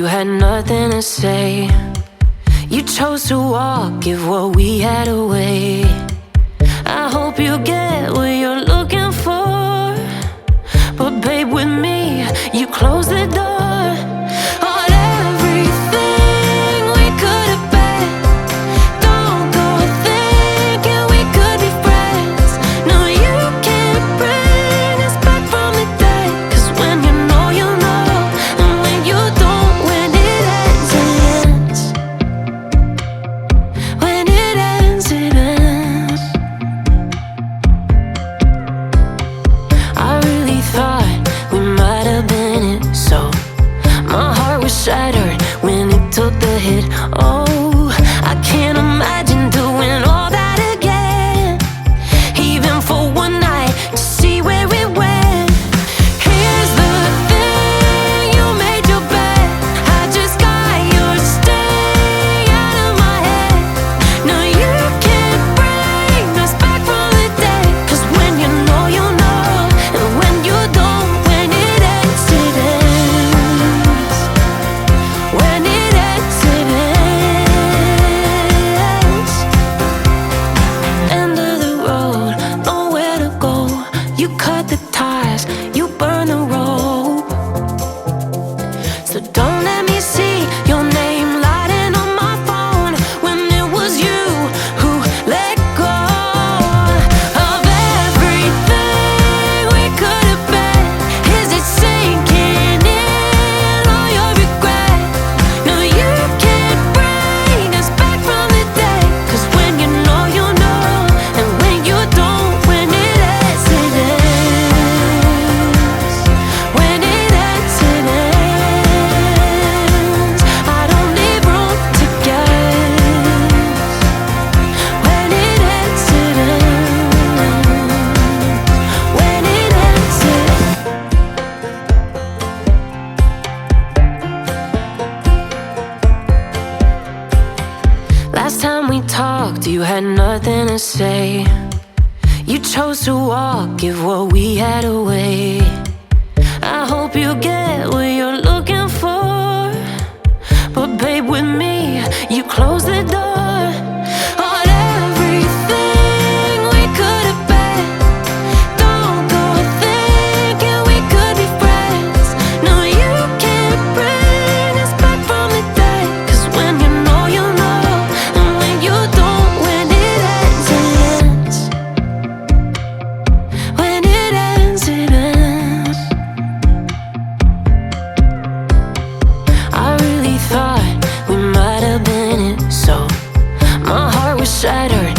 you had nothing to say. You chose to walk, give what we had away. I hope you get what you're looking for, but babe, with me, you close the door on everything we could have been. Don't go thinking we could be friends. No, you can't bring us back from the dead. 'Cause when you know, you know, and when you don't, when it ends, it ends. When it ends, it ends. I really thought we might have been it, so my heart was shattered when it took the hit. Oh, I can't imagine doing all that again, even for one night, to see where it went. Here's the thing, you made your bed, I just got your stay out of my head. No, you can't bring us back from the dead. 'Cause when you know, you know, and when you don't, when it ends, it ends. When it ends, it ends. End of the road, nowhere to go. You cut the ties, you burn the rope. So don't let me see your name lighting on my phone when it was you who let go of everything we could have been. Is it sinking in, all your regret? No, you can't bring us back from the dead. 'Cause when you know, you know, and when you don't, when it ends, it ends. When it ends, it ends. I don't leave room to guess. When it ends, it ends. When it ends, it Last time we talked, you had nothing to say. You chose to walk, give what we had away. I hope you get what you're looking for, but babe, with me, you close the door on everything we could have been. Don't go thinking we could be friends. No, you can't bring us back from the dead. 'Cause when you know, you know, and when you don't, when it ends, it ends. When it ends, it ends. I really thought we might have been it, so my heart was shattered